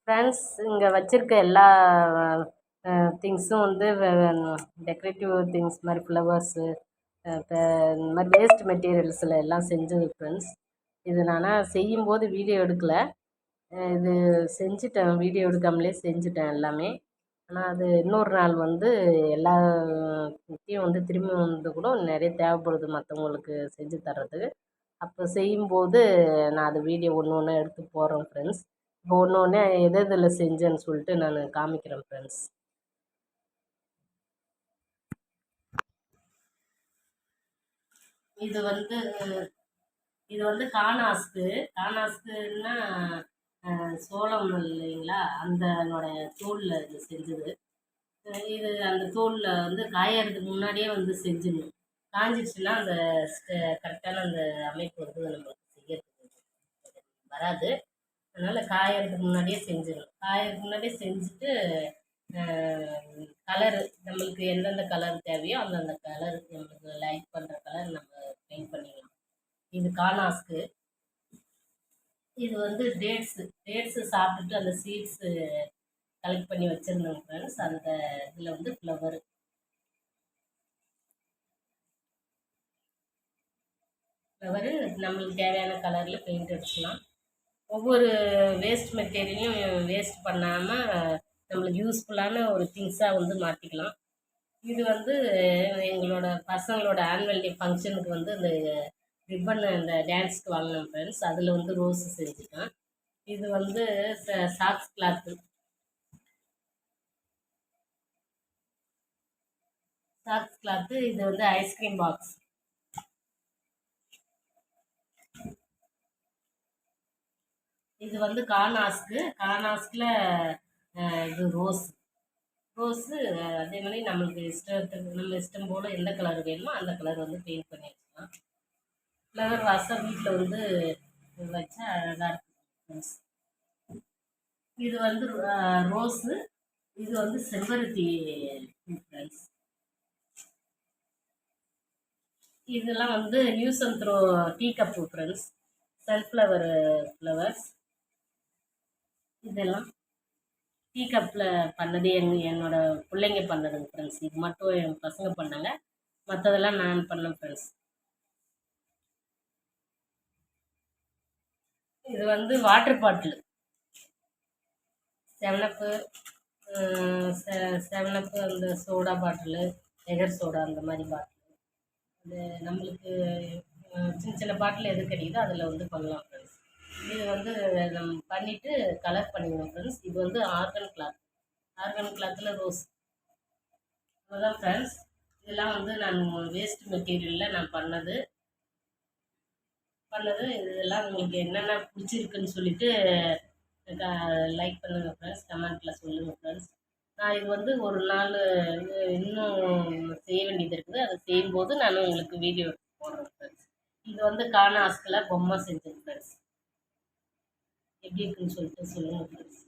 Friends, இங்கே வச்சுருக்க எல்லா திங்ஸும் வந்து டெக்கரேட்டிவ் திங்ஸ் மாதிரி ஃப்ளவர்ஸு, இந்த மாதிரி வேஸ்ட் மெட்டீரியல்ஸில் எல்லாம் செஞ்சது ஃப்ரெண்ட்ஸ். இது நான் செய்யும்போது வீடியோ எடுக்கலை. இது செஞ்சுட்டேன், வீடியோ எடுக்காமலே செஞ்சுட்டேன் எல்லாமே. ஆனால் அது இன்னொரு நாள் வந்து எல்லாத்தையும் வந்து திரும்பி வந்து கூட நிறைய தேவைப்படுது மற்றவங்களுக்கு செஞ்சு தர்றதுக்கு. அப்போ செய்யும்போது நான் அது வீடியோ ஒன்று ஒன்றா எடுத்து போடுறேன் ஃப்ரெண்ட்ஸ். இப்போ ஒன்று ஒன்று எது எதில் செஞ்சேன்னு சொல்லிட்டு நான் காமிக்கிறேன் ஃப்ரெண்ட்ஸ். இது வந்து இது வந்து காணாஸ்க்குன்னா சோளம் இல்லைங்களா, அதனுடைய தோலில் இது செஞ்சது. இது அந்த தோலில் வந்து காயறதுக்கு முன்னாடியே வந்து செஞ்சிடணும். காஞ்சிடுச்சுன்னா அந்த கரெக்டான அந்த அமைப்பு வந்து நம்மளுக்கு செய்யறதுக்கு வராது. அதனால் காயறதுக்கு முன்னாடியே செஞ்சிடணும். காயறதுக்கு முன்னாடியே செஞ்சுட்டு கலரு நம்மளுக்கு எந்தெந்த கலர் தேவையோ அந்தந்த கலர் நம்மளுக்கு லைக் பண்ணுற கலர் நம்ம பெயிண்ட் பண்ணிக்கலாம். இது காணாஸ்க்கு. இது வந்து டேட்ஸு சாப்பிட்டுட்டு அந்த சீட்ஸு கலெக்ட் பண்ணி வச்சுருந்தோம் ஃப்ரெண்ட்ஸ். அந்த இதில் வந்து ஃப்ளவரு நம்மளுக்கு தேவையான கலரில் பெயிண்ட் அடிச்சுக்கலாம். ஒவ்வொரு வேஸ்ட் மெட்டீரியலையும் வேஸ்ட் பண்ணாமல் நம்மளுக்கு யூஸ்ஃபுல்லான ஒரு திங்ஸாக வந்து மாற்றிக்கலாம். இது வந்து எங்களோட பசங்களோட ஆனுவல் டே ஃபங்க்ஷனுக்கு வந்து இந்த ரிப்பன் இந்த டான்ஸ்க்கு வாங்கினோம் ஃப்ரெண்ட்ஸ். அதில் வந்து ரோஸ் செஞ்சுட்டேன். இது வந்து சாக்ஸ் கிளாத்து. இது வந்து ஐஸ்கிரீம் பாக்ஸ். இது வந்து கார்னாஸ்கில் இது ரோஸு அதே மாதிரி நம்மளுக்கு நம்ம இஷ்டம் போல் எந்த கலர் வேணுமோ அந்த கலர் வந்து பெயிண்ட் பண்ணி வச்சுக்கலாம். ஃப்ளவர் வாஷாக வீட்டில் வந்து வச்சா அழகாக இருக்கும். இது வந்து ரோஸு. இது வந்து செம்பருத்தி ஃப்ரெண்ட்ஸ். இதெல்லாம் வந்து use and throw tea cup friends. Sunflower flowers. இதெல்லாம் டீ கப்பில் பண்ணது என்னோட பிள்ளைங்க பண்ணதுங்க ஃப்ரெண்ட்ஸ். இது மட்டும் என் பசங்க பண்ணாங்க, மற்றதெல்லாம் நான் பண்ணேன் ஃப்ரெண்ட்ஸ். இது வந்து வாட்டர் பாட்டில். செவனப்பு அந்த சோடா பாட்டிலு, எகர் சோடா அந்த மாதிரி பாட்டில். அது நம்மளுக்கு சின்ன சின்ன பாட்டில் எது கிடைக்குதோ அதில் வந்து பண்ணலாம் ஃப்ரெண்ட்ஸ். இது வந்து நம்ம பண்ணிவிட்டு கலர் பண்ணிக்கணும் ஃப்ரெண்ட்ஸ். இது வந்து ஆர்கன் கிளாத்தில் ரோஸ். அவ்வளோதான் ஃப்ரெண்ட்ஸ். இதெல்லாம் வந்து நான் வேஸ்ட் மெட்டீரியலில் நான் பண்ணது. இதெல்லாம் உங்களுக்கு என்னென்ன பிடிச்சிருக்குன்னு சொல்லிவிட்டு லைக் பண்ணுங்கள் ஃப்ரெண்ட்ஸ், கமெண்ட்டில் சொல்லுங்கள் ஃப்ரெண்ட்ஸ். நான் இது வந்து ஒரு நாள் இன்னும் செய்ய வேண்டியது இருக்குது. அதை செய்யும்போது நான் உங்களுக்கு வீடியோ போடுறேன் ஃப்ரெண்ட்ஸ். இது வந்து காணாஸ்கில் பொம்மை செஞ்சேன் ஃப்ரெண்ட்ஸ். எப்படி இருக்குன்னு சொல்லிட்டு சொல்லுங்கள் ஃப்ரெண்ட்ஸ்.